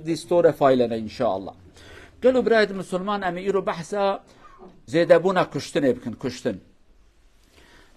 دي ستورة فايلنا إن شاء الله. قالوا برايد مسلمان أمي إيرو بحثا زيدابونا كشتن بكن كشتن.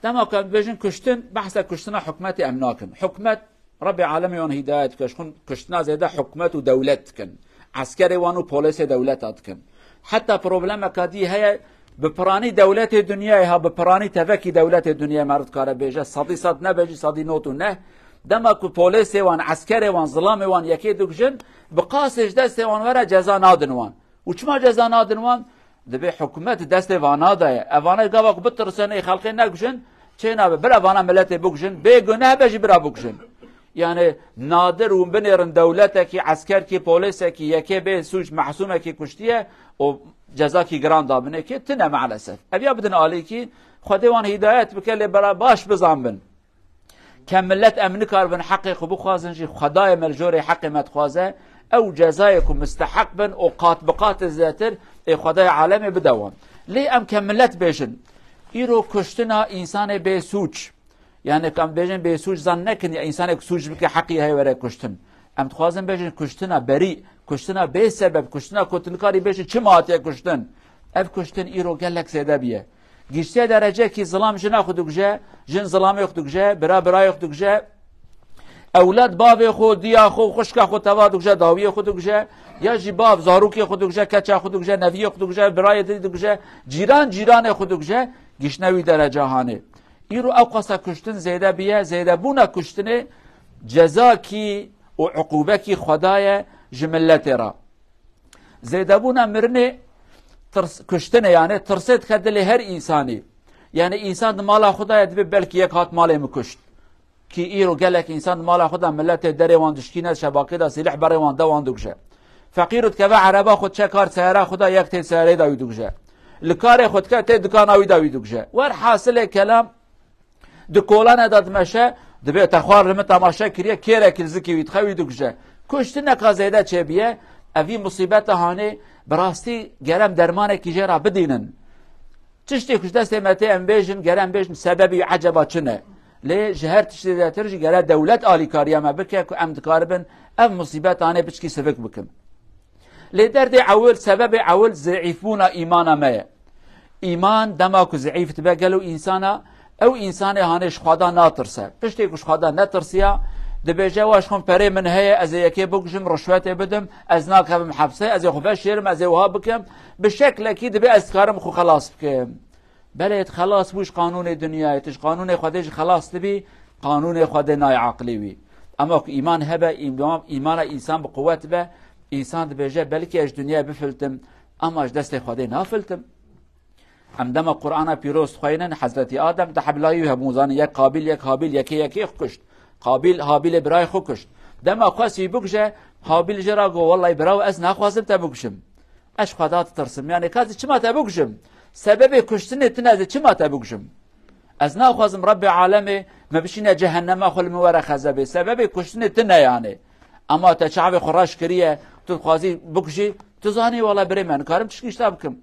تما كان بيجن كشتن بحثا كشتنا حكمتي أمناكن. حكمت ربي عالمي وان هدايت كشخون كشتنا زيدا حكمت ودولتكن. عسكري وانو بوليس دولتاتكن. حتى بروبلم كادي هي بپرانی دولت دنیا ها بپرانی تفکی دولت دنیا مرد کار بیجه صدی صد نبجی صدی نوتو نه دما کو پولیس وان عسکر وان ظلام وان یکی دوجن بقاسش دست وان ورا جزا نادن وان و چما جزا نادن وان دبی حکومت دست وانا ده اوانه گاوا کو بترسنه خلق نگجن چینا بر اوانه ملت بگجن به گناه بجی برا بگجن yani nadir و بنرن دولت کی عسکر کی پولیس کی یکی به سوج محسومه کی کشتیه و جزا کی گران دابنه کی تنه معلسف ابیا بدن عالی کی خدایوان هدایت بکله برا باش بزنبن کم ملت امن کار بن حقیق بو خوازن جی خدای ملجور حق مت خوازه او جزایکم مستحق بن او قاطبقات زاتر خدای عالم بدوام لی ام کم ملت بیشن ایرو کشتنا انسان به سوچ yani kam bejin be suç zannekin ya insan ek suç bike hakkı hay vere kuştun em tkazın bejin kuştuna beri kuştuna be sebep kuştuna kotunkari bejin çim atiye kuştun ev kuştun iro gellek sedebiye gişte derece ki zılam jina xudukje jin zılam yoktukje bera yoktukje evlad babe xo diya xo xuşka xo tavadukje daviye xudukje ya jibab zaruki xudukje kaça xudukje neviye xudukje bera dedikje ciran xudukje gişnevi derece hani İro avqasa kuştun zeyde biye zeyde buna kuştune ceza ki o ukube ki Xudaya jimilletera zeyde buna mirne kuştune yani tırset kadeli her insani yani insan mala Xudaya dibe belki yek hat male mi kuşt ki İro gelek insan mala Xuda millete derevan düşkine şebakeda silah berevan davan dukje fakirut keva araba xud çekar seyara Xuda yek te seyare da yudukje likare xud ka te dukana wi da yudukje var hasile kelam دکولانه داد مشه دبی تخوار رم تماشا کریه کیره کلزکی وید خوی دکجه کشت نکازیده چه بیه اوی مصیبت هانی براستی گرم درمانه کی جرا بدینن تشتی کش دست مته ام بیجن گرم بیجن سببی عجبا چنه لی جهر تشتی داترجی گره دولت آلی کاریه ما بکه که ام دکاربن اف مصیبت هانی بچکی سفک بکن لی درد اول سبب اول ضعیفونا ایمانا مایه ایمان دماکو ضعیف تبه گلو انسانا او انسان هانش خدا ناترسه پشتی کش خدا نترسیا دبیجه واش خون پره من هي از یکی بگشم رشوت بدم از ناکم حبسه از خوفه شیرم از وها بکم به شکل کی دبی از کارم خو خلاص بکم بله خلاص بوش قانون دنیا تش قانون خودش خلاص دبی قانون خود نای عقلی وی اما ایمان هبه ایمان انسان به قوت به انسان دبیجه بلکه اج دنیا بفلتم اما اج دست خود نافلتم عندما قرآن پیروز خوینن حضرت آدم تحبلایی و موزان یک قابل یک حابیل یکی کشت قابل حابیل برای خو کشت دما خاصی بکشه حابیل جرا گو والله براو از نخوازم تا بکشم اش خدا ترسم یعنی کازی چما تا بکشم سبب کشتن تنازه چما تا بکشم از نخوازم رب عالمه مبشین جهنم خل مور خزبه سبب کشتن تنه یعنی اما تا شعب خراش کریه تو خوازی بکشی تو زانی والله بری من کارم چشکیشتا بکم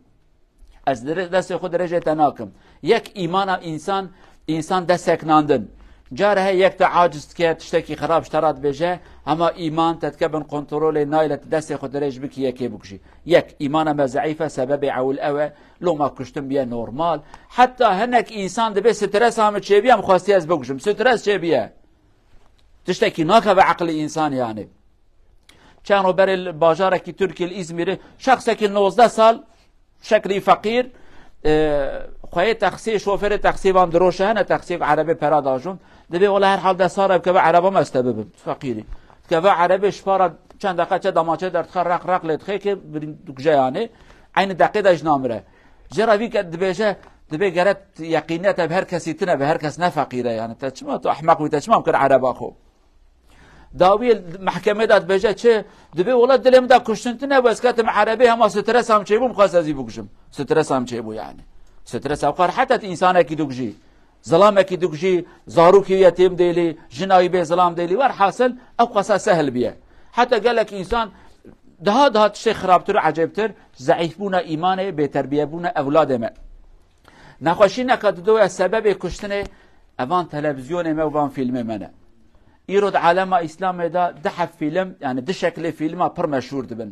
از دست خود درجه تناکم یک ایمان انسان دستک ناندن جاره یک تعاجز که تشتکی خراب شترات بجه اما ایمان تتکبن کنترول نایلت دست خود درجه بکی یکی بکشی یک ایمان ما ضعیفه سبب اول اوه لو ما کشتم بیه نورمال حتی هنک انسان دبی سترس هم چه بیه مخواستی از بکشم سترس چه بیه تشتکی ناکه به عقل انسان یعنی چند رو بر باجاره که ترکی الازمیره شخصی که 19 سال شکلی فقیر خواه تاکسی شوفر تاکسی وان دروشه هنه تاکسی عربی پراداجون دبی ولی هر حال دستاره که به عربا مستببم فقیری که به عربی شپارا چند دقیقه چه دماچه در تخر رق لیتخی که دکجه یعنی عین دقیقه داش نامره جراوی که دبیشه دبی گرت یقینیت به هر کسی تنه به هر کس نه فقیره یعنی تچما تو احمق و تچما کر عربا خو داوی محکمه داد بجه چه دبی ولاد دلم دا کشتنتنه بس کاتم عربی هم استرس هم چه بو مخواست ازی بکشم استرس هم چه بو یعنی استرس او قر حتی انسان کی دکجی ظلام کی دکجی زارو کی یتیم دیلی جنایی به ظلام دیلی ور حاصل او قصه سهل بیه حتی قال لك انسان ده شيء خرابتر عجبتر ضعيف بونا ایمان به تربیه بونا اولاد ما نخوشی نکد دو سبب کشتن اوان تلویزیون ما و وان فیلم منه يرد عالم اسلام دا دحف فيلم يعني ده شكل فيلم پر مشهور دبن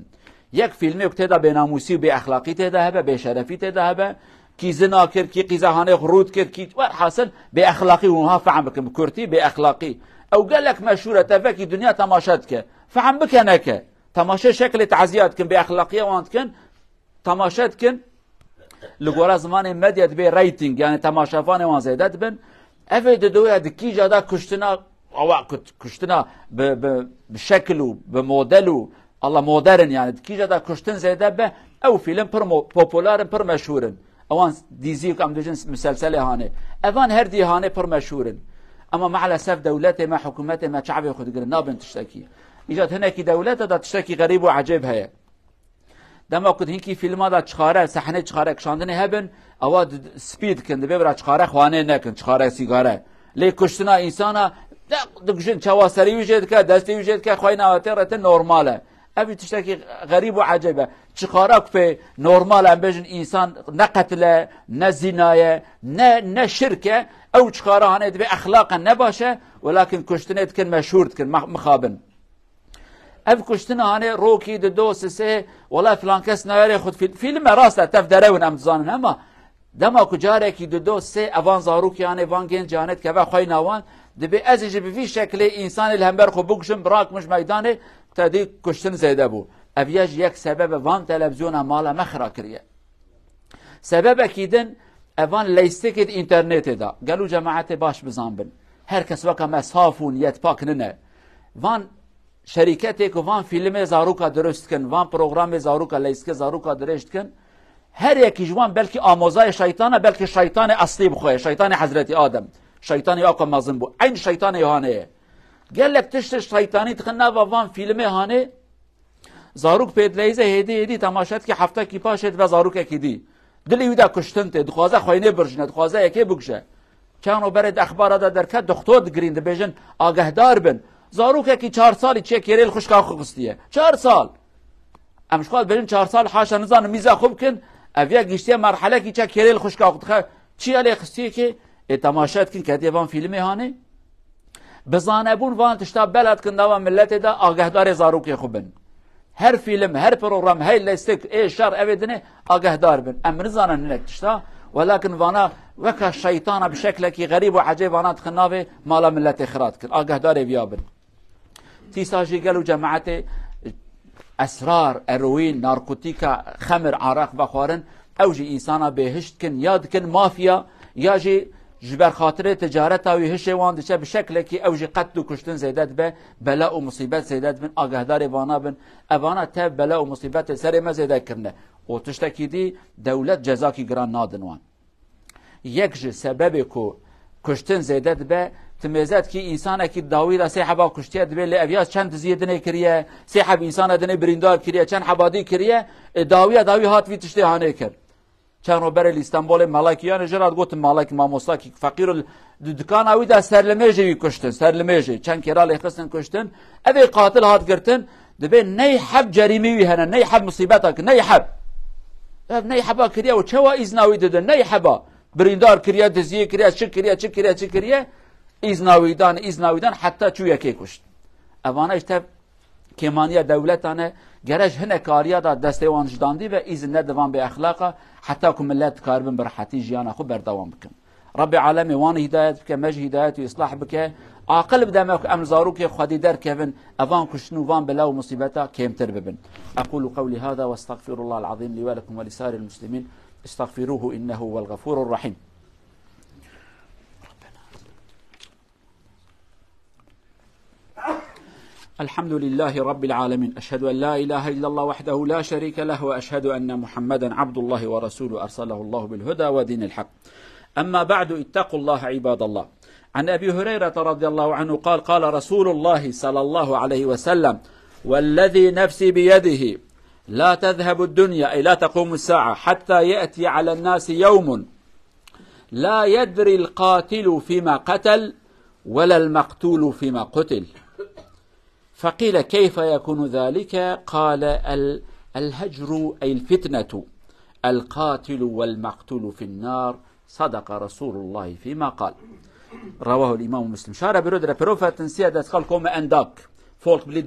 یک فیلمی که تدا به ناموسی و به اخلاقی تدا هبه به شرفی تدا هبه کی زنا کرد کی قیزهانه خرود کرد کی حاصل به اخلاقی اونها فهم بکن کرتی به اخلاقی او قال لك مشهوره تفكي دنيا تماشات که فهم بکنه که تماشا شکل تعزیات کن به اخلاقیه وانت کن تماشات کن لگورا زمان مدیت به رایتینگ یعنی تماشافان وان زیدت بن افید دویا دکی جادا کشتنا او کشتنا بشکل و بمودل و الله مودرن يعني دکی جادا کشتن زیده به او فیلم پر پوپولار پر مشهورن اوان دیزی که ام دوجن مسلسله هانه اوان هر دی هانه پر مشهورن اما مع الاسف دولته ما حكومته ما شعبه خود قال نابن تشتكي اجت هناك دولته دا تشتكي غريب وعجيب هي دما كنت هنكي فيلم دا چخاره صحنه چخاره كشاندنه هبن اواد سپید کند ببره چخاره خوانه نکن چخاره سیگاره لی کشتنا انسانا دگشن چواسری وجد که دستی وجد که خوای نواترت نورماله ابي تشتكي غريب وعجيبه چخاره په نورمال ام بجن انسان نه قتل نه زنايه نه شركه او چخاره هنه به اخلاقا نباشه ولكن كشتنه كن مشهور كن مخابن اف كشتنه هنه روكي دو سه والله فلان كس نياري خد فيلم راست تفدرون امزان اما دما كجاره كي دو سه اوان زاروك يعني وان جن جانت كبا خوي نوان دبي ازج بفي شكل انسان الهمبر خو بوكشم براك مش ميدانه تدي كشتن زيده بو ابياج يك سبب وان تلفزيون مالا مخرا كريه سبب اكيدن اوان ليستكد انترنت دا قالوا جماعه باش بزانبن هر کس وقت مسافون یت پاک نه وان شرکتی که وان فیلم زاروکا درست کن وان پروگرام زاروکا لیسک زاروکا درست کن هر یکی جوان بلکه آموزای شیطانه بلکه شیطان اصلی بخواه شیطان حضرت آدم شیطان آقا مازن بو این شیطان یهانه قال لك تشت شیطانی تخنا و وان فیلم هانه زاروک پید لیزه هدی تماشات که هفته کی پاشد و زاروک کی دی دلی ودا کشتن ته دخوازه خوینه برجنه دخوازه یکی بگشه چانو برد اخبار دا درکت دکتر دگرین بجن آگهدار بن زاروک کی 4 سالی چه کریل خوشکا خوستیه 4 سال امشقال بجن 4 سال حاشا نزان میزه خوب کن اویا گشتی مرحله کی چه کریل خوشکا خود چی علی خستیه که تماشات کن که دیوان فیلمی هانه بزانه بون وان تشتا بلد کن دوا ملت دا آگهدار زاروک خوبن هر فیلم هر پروگرام هی لیستک ای شر اویدنه آگهدار بن امر زانن نک تشتا ولكن وانا وكا الشيطان بشكل كي غريب وعجيب وانا تخناوي مالا ملت اخرات كر آگه داره بيابن تيساجي قالوا جماعته اسرار اروين ناركوتيكا خمر عراق بخارن اوجي انسانا بهشت كن ياد كن مافيا ياجي جبر خاطر تجارت او هشه وان دشه بشكل كي اوجي قتل وكشتن زيدت به بلاء ومصيبات زيدت من آگه داره وانا بن اوانا تب بلاء ومصيبات سر ما زيدت كرنه و تشتكي دي دولت جزاكي گران نادنوان یک سبب کو کشتن زیدت به تمیزت کی انسان کی داوی سه حبا کشتیت به لاویاس چند زیدنه کریه سه حب انسان دنه بریندار کریه چند حبادی کریه داوی هات وی تشته هانه کر چند رو بر استانبول ملکیان جرات گوت ملک ما موساکی فقیر دکان اوی دا سرلمه جوی کشتن سرلمه جی چند کرال خصن کشتن اوی قاتل هات گرتن دبه نی حب جریمی وی هنه نی حب مصیبتک نی حب نی حبا کریه و چوا ایزناوی ددن نی حبا بریندار کریه دزیه کریه چه کریه ایزناویدان حتی چویه که کشت اوانه اشتب کمانیه دولتانه گرش هنه کاریا دا دسته وانجداندی و ایزن ندوان به اخلاقه حتی که ملت کاربن برحتی جیانا خود بردوان بکن رب عالمی وان هدایت بکه مج هدایت و اصلاح بکه عاقل بدمه که امر زاروک خودی در کهون اوان کشنو وان بلا و مصیبتا کمتر ببن اقول قولي هذا واستغفر الله العظيم لي ولكم ولسائر المسلمين استغفروه إنه هو الغفور الرحيم الحمد لله رب العالمين أشهد أن لا إله إلا الله وحده لا شريك له وأشهد أن محمدا عبد الله ورسوله أرسله الله بالهدى ودين الحق أما بعد اتقوا الله عباد الله عن أبي هريرة رضي الله عنه قال قال رسول الله صلى الله عليه وسلم والذي نفسي بيده لا تذهب الدنيا أي لا تقوم الساعة حتى يأتي على الناس يوم لا يدري القاتل فيما قتل ولا المقتول فيما قتل فقيل كيف يكون ذلك قال الهجر أي الفتنة القاتل والمقتول في النار صدق رسول الله فيما قال رواه الإمام مسلم. شارع برودر بروفة سيا دسخال كوما أنداك فولك بلي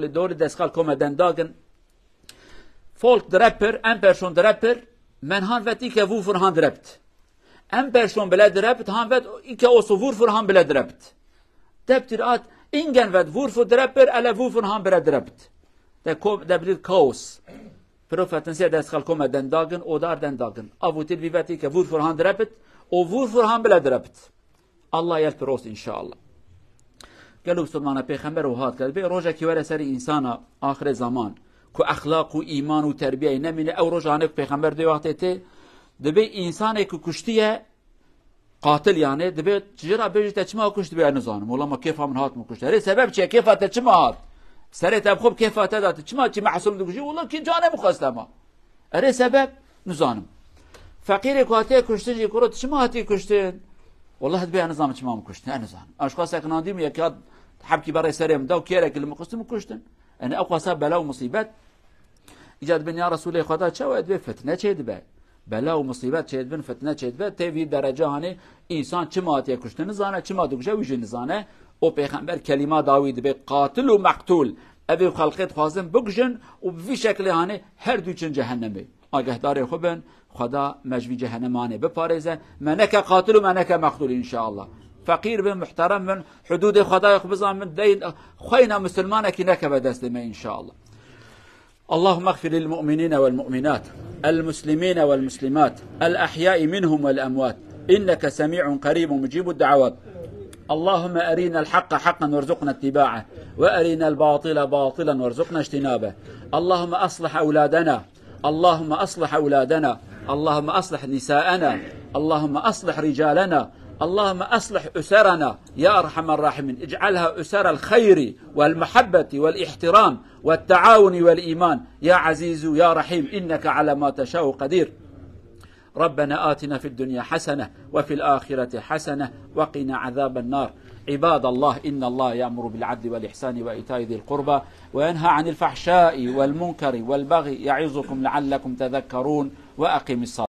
دور دسخال كوما دنداغن فولك درابر أم بيرسون درابر من هان فت إيكا ووفر هان دربت أم بيرسون بلا دربت هان فت إيكا أوسو ووفر هان بلا دربت دبتر آت إنجن فت ووفر درابر ألا ووفر هان بلا دربت ده بلير كاوس بروفة سيا دسخال كوما دنداغن أو دار دنداغن أبو تلبي فت إيكا ووفر هان دربت أو ووفر هان بلا دربت الله يلبروس إن شاء الله. قالوا بسلمان پیغمبر وهات قال بي روجا كي ولا سري انسان آخر زمان كو اخلاق و ايمان و تربيه نمينه او روجانه پیغمبر دي وقت تي دبي انسان كو كشتيه قاتل يعني دبي تجرا بيجي تچما كشت بي نظام والله ما كيف من هات مكشت هري سبب چه كيف تچما هات سرت ابخب كيف تدات تچما چي محسوم دغجي والله كي جانه مخستما هري سبب نظام فقير كواتي كشتي كرو تچما هاتي كشتين والله دبي نظام تمام كشتن نظام اشخاص اقناديم يكاد حبكي برا سريم داو كيرك اللي مقسم كشتن انا اقوى سبب بلا ومصيبات ايجاد بن يا رسول الله خدا شواد بفتنه چيد به بلا ومصيبات چيد بن فتنه چيد به تي درجه هاني انسان چمات كشتن زانه چما دوجه ويجن زانه او پیغمبر كلمه داوود به قاتل و مقتول ابي خلقت خازم بگجن و بفي شكل هاني هر دو چن جهنمي آگهدار خوبن خدا مجوی جهنمانه بپارزه منک قاتل و منک مقتول ان شاء الله فقير بن محترم من حدود خدا يخبزان من دين خوينا مسلمانه كي نكبه دسلمه ان شاء الله. اللهم اغفر للمؤمنين والمؤمنات المسلمين والمسلمات الأحياء منهم والأموات إنك سميع قريب مجيب الدعوات. اللهم أرينا الحق حقا وارزقنا اتباعه وأرينا الباطل باطلا وارزقنا اجتنابه. اللهم أصلح أولادنا اللهم أصلح أولادنا اللهم أصلح نساءنا اللهم أصلح رجالنا اللهم أصلح أسرنا يا أرحم الراحمين. اجعلها أسر الخير والمحبة والاحترام والتعاون والإيمان يا عزيز يا رحيم إنك على ما تشاء قدير. ربنا آتنا في الدنيا حسنة وفي الآخرة حسنة وقنا عذاب النار. عباد الله إن الله يأمر بالعدل والإحسان وإيتاء ذي القربى وينهى عن الفحشاء والمنكر والبغي يعظكم لعلكم تذكرون وأقم الصلاة.